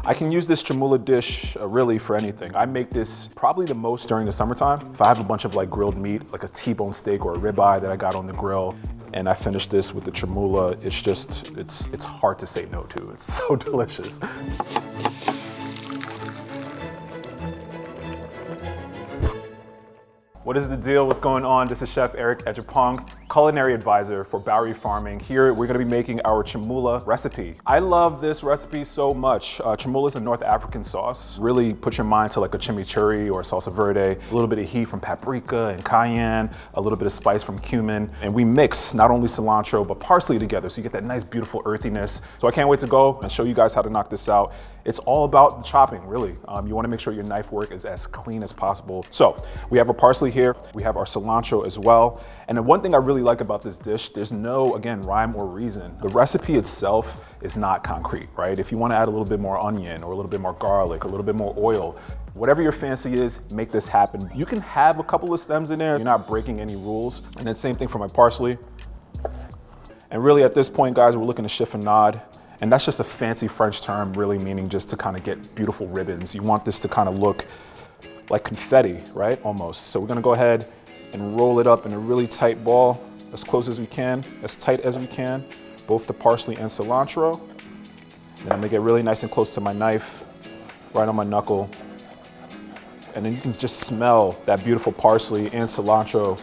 I can use this Chermoula dish really for anything. I make this probably the most during the summertime. If I have a bunch of like grilled meat, like a T-bone steak or a ribeye that I got on the grill, and I finish this with the Chermoula, it's just, it's hard to say no to. It's so delicious. What is the deal? What's going on? This is Chef Eric Adjepong, culinary advisor for Bowery Farming. Here, we're gonna be making our Chermoula recipe. I love this recipe so much. Chermoula is a North African sauce. Really put your mind to like a chimichurri or a salsa verde, a little bit of heat from paprika and cayenne, a little bit of spice from cumin, and we mix not only cilantro, but parsley together, so you get that nice, beautiful earthiness. So I can't wait to go and show you guys how to knock this out. It's all about the chopping, really. You wanna make sure your knife work is as clean as possible. So we have our parsley here, we have our cilantro as well. And the one thing I really like about this dish, there's no, again, rhyme or reason. The recipe itself is not concrete, right? If you wanna add a little bit more onion or a little bit more garlic, or a little bit more oil, whatever your fancy is, make this happen. You can have a couple of stems in there, you're not breaking any rules. And then same thing for my parsley. And really at this point, guys, we're looking to chiffonade. And that's just a fancy French term, really meaning just to kind of get beautiful ribbons. You want this to kind of look like confetti, right? Almost. So we're gonna go ahead and roll it up in a really tight ball, as close as we can, as tight as we can, both the parsley and cilantro. Then I'm gonna get really nice and close to my knife, right on my knuckle. And then you can just smell that beautiful parsley and cilantro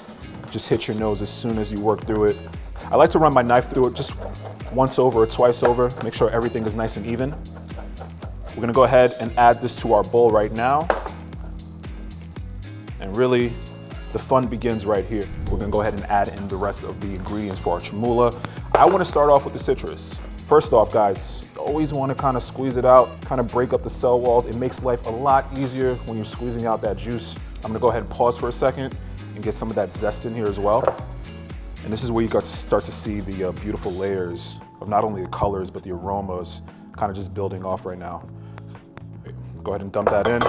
just hit your nose as soon as you work through it. I like to run my knife through it just once over or twice over, make sure everything is nice and even. We're gonna go ahead and add this to our bowl right now. And really, the fun begins right here. We're gonna go ahead and add in the rest of the ingredients for our Chermoula. I wanna start off with the citrus. First off, guys, you always wanna kind of squeeze it out, kind of break up the cell walls. It makes life a lot easier when you're squeezing out that juice. I'm gonna go ahead and pause for a second and get some of that zest in here as well. And this is where you got to start to see the beautiful layers of not only the colors, but the aromas kind of just building off right now. Go ahead and dump that in.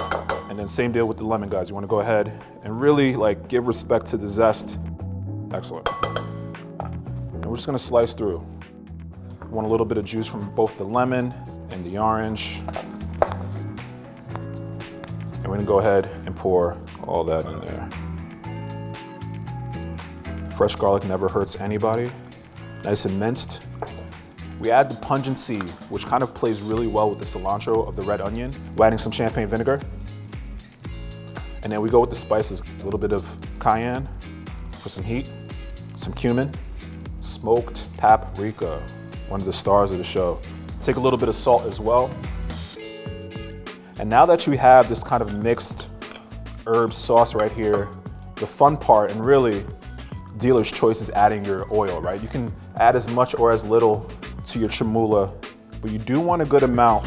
And then same deal with the lemon, guys. You want to go ahead and really like give respect to the zest. Excellent. And we're just going to slice through. We want a little bit of juice from both the lemon and the orange. And we're going to go ahead and pour all that in there. Fresh garlic never hurts anybody. Nice and minced. We add the pungency, which kind of plays really well with the cilantro of the red onion. We're adding some champagne vinegar. And then we go with the spices. A little bit of cayenne for some heat, some cumin, smoked paprika, one of the stars of the show. Take a little bit of salt as well. And now that you have this kind of mixed herb sauce right here, the fun part, and really dealer's choice, is adding your oil, right? You can add as much or as little to your Chermoula, but you do want a good amount.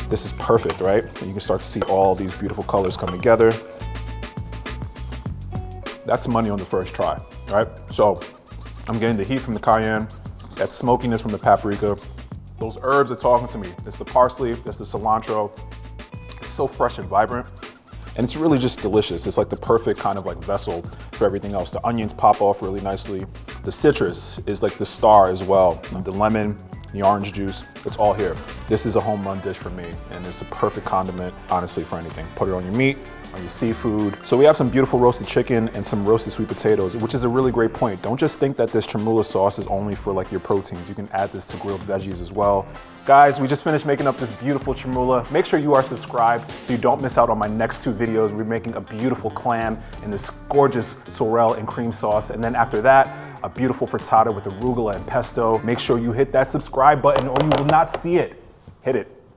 This is perfect, right? And you can start to see all these beautiful colors come together. That's money on the first try, right? So I'm getting the heat from the cayenne, that smokiness from the paprika. Those herbs are talking to me. It's the parsley, that's the cilantro. It's so fresh and vibrant. And it's really just delicious. It's like the perfect kind of like vessel for everything else. The onions pop off really nicely. The citrus is like the star as well. The lemon, the orange juice, it's all here. This is a home run dish for me, and it's a perfect condiment, honestly, for anything. Put it on your meat, on your seafood. So we have some beautiful roasted chicken and some roasted sweet potatoes, which is a really great point. Don't just think that this Chermoula sauce is only for like your proteins. You can add this to grilled veggies as well. Guys, we just finished making up this beautiful Chermoula. Make sure you are subscribed so you don't miss out on my next two videos. We're making a beautiful clam in this gorgeous sorrel and cream sauce. And then after that, a beautiful frittata with arugula and pesto. Make sure you hit that subscribe button or you will not see it. Hit it.